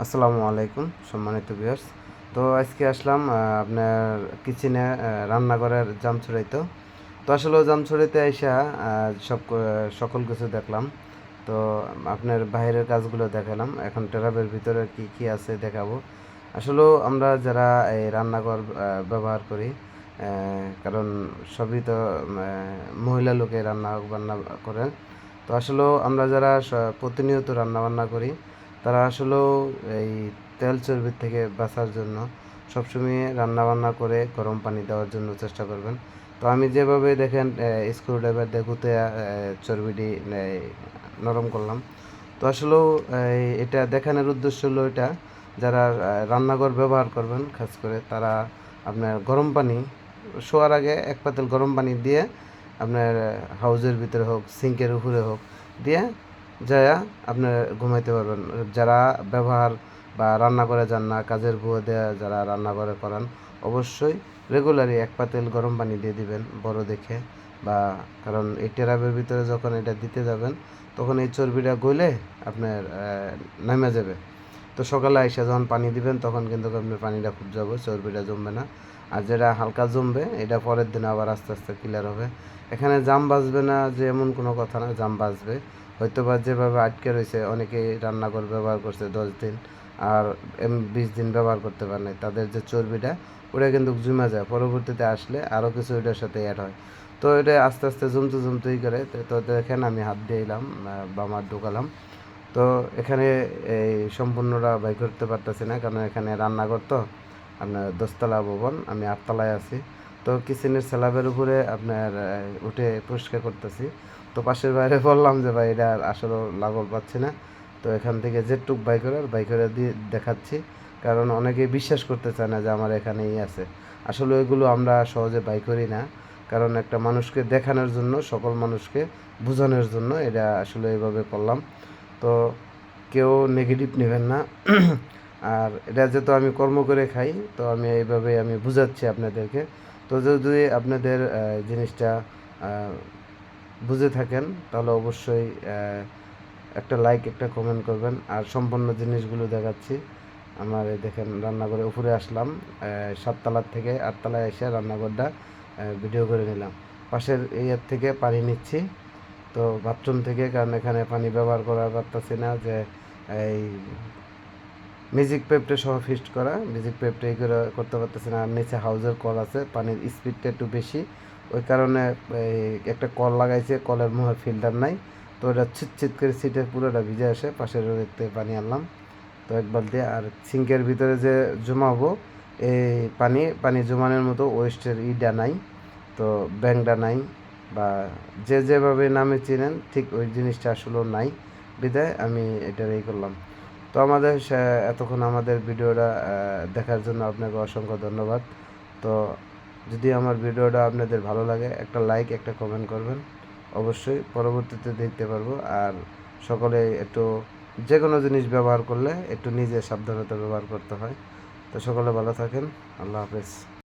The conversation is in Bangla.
আসসালামু আলাইকুম সম্মানিত ভিউয়ার্স। তো আজকে আসলাম আপনার কিচেনে রান্নাঘরের জাম ছড়াইতো। তো আসলে জাম ছড়াইতে আইসা সকল কিছু দেখলাম। তো আপনার বাইরের কাজগুলো দেখালাম, এখন ট্যাবের ভিতরে কি কি আছে দেখাবো। আসলেও আমরা যারা এই রান্নাঘর ব্যবহার করি, কারণ সবই তো মহিলা লোকে রান্না বান্না করেন। তো আসলেও আমরা যারা প্রতিনিয়ত রান্না বান্না করি, তারা আসলেও এই তেল চর্বির থেকে বাঁচার জন্য সবসময় রান্না বান্না করে গরম পানি দেওয়ার জন্য চেষ্টা করবেন। তো আমি যেভাবে দেখেন স্ক্রু ড্রাইভার দিয়ে গুঁতে চর্বিটি নরম করলাম। তো আসলেও এটা দেখানোর উদ্দেশ্য হলো এটা, যারা রান্নাঘর ব্যবহার করবেন খাস করে তারা আপনার গরম পানি শোয়ার আগে এক পাতিল গরম পানি দিয়ে আপনার হাউজের ভিতরে হোক, সিঙ্কের উপরে হোক দিয়ে যায়া আপনার ঘুমাইতে পারবেন। যারা ব্যবহার বা রান্না করে যান না, কাজের বুয়া দেয়া যারা রান্না করে করান, অবশ্যই রেগুলারই এক পাতিল গরম পানি দিয়ে দিবেন বড় দেখে। বা কারণ এই টেরাবের ভিতরে যখন এটা দিতে যাবেন, তখন এই চর্বিটা গলে আপনার নেমে যাবে। তো সকালে আইসা যখন পানি দিবেন, তখন কিন্তু আপনার পানিটা খুব যাবে, চর্বিটা জমবে না। আর যেটা হালকা জমবে, এটা পরের দিন আবার আস্তে আস্তে ক্লিয়ার হবে। এখানে জাম বাঁচবে না যে এমন কোনো কথা না, জাম বাঁচবে। হয়তো বা যেভাবে আটকে রয়েছে, অনেকেই রান্নাঘর ব্যবহার করছে 10 দিন আর 20 দিন ব্যবহার করতে পারে না, তাদের যে চর্বিটা ওটা কিন্তু জমে যায়, পরবর্তীতে আসলে আরও কিছু ওইটার সাথে অ্যাড হয়। তো এটা আস্তে আস্তে জমতেই করে। তো দেখেন আমি হাত দিয়ে এলাম বা মার ঢুকালাম। তো এখানে এই সম্পূর্ণটা বাই করতে পারতেছি না, কারণ এখানে রান্নাঘর তো আপনার 10তলা ভবন, আমি 8তলায় আছি। তো কিচেনের স্ল্যাবের উপরে আপনার উঠে পরিষ্কার করতেছি। তো পাশের বাইরে বললাম যে ভাই এটা আসলে লাগল পাচ্ছি না। তো এখান থেকে যেটুক বাই করে দিয়ে দেখাচ্ছি, কারণ অনেকে বিশ্বাস করতে চায় না যে আমার এখানেই আছে। আসলে এগুলো আমরা সহজে বাই করি না, কারণ একটা মানুষকে দেখানোর জন্য, সকল মানুষকে বোঝানোর জন্য এটা আসলে এইভাবে করলাম। তো কেউ নেগেটিভ নেবেন না। আর এটা যেহেতু আমি কর্ম করে খাই, তো আমি এইভাবে আমি বুঝাচ্ছি আপনাদেরকে। তো যদি আপনাদের জিনিসটা বুঝে থাকেন, তাহলে অবশ্যই একটা লাইক একটা কমেন্ট করবেন। আর সম্পূর্ণ জিনিসগুলো দেখাচ্ছি। আমার এই দেখেন রান্নাঘরে উপরে আসলাম, 7তলার থেকে 8তলায় এসে রান্নাঘরটা ভিডিও করে নিলাম। পাশের এর থেকে পানি নিচ্ছি, তো বাথরুম থেকে, কারণ এখানে পানি ব্যবহার করা পারতেছি না যে এই মিউজিক পেপটে সহ ফিস্ট করা, মিউজিক পেপটে এই করে করতে পারতেছি না। আর নিচে হাউজের কল আছে, পানির স্পিডটা একটু বেশি, ওই কারণে এই একটা কল লাগাইছে, কলের মুখে ফিল্টার নাই। তো ওটা ছিট করে সিটের পুরোটা ভিজে আসে। পাশের দেখতে পানি আনলাম তো এক বালতি। আর সিঙ্কের ভিতরে যে জমাবো এই পানি জমানোর মতো ওয়েস্টের ইটা নাই, তো ব্যাংকটা নাই, বা যেভাবে নামে চিনেন ঠিক ওই জিনিসটা আসলেও নাই, বিদায় আমি এটার করলাম। তো এতক্ষণ আমাদের ভিডিওটা দেখার জন্য আপনাকে অসংখ্য ধন্যবাদ। তো যদি আমার ভিডিওটা আপনাদের ভালো লাগে, একটা লাইক একটা কমেন্ট করবেন, অবশ্যই পরবর্তীতে দেখতে পারবো। আর সকলে একটু যে কোনো জিনিস ব্যবহার করলে একটু নিজে সাবধানতা ব্যবহার করতে হয়। তো সকলে ভালো থাকেন। আল্লাহ হাফেজ।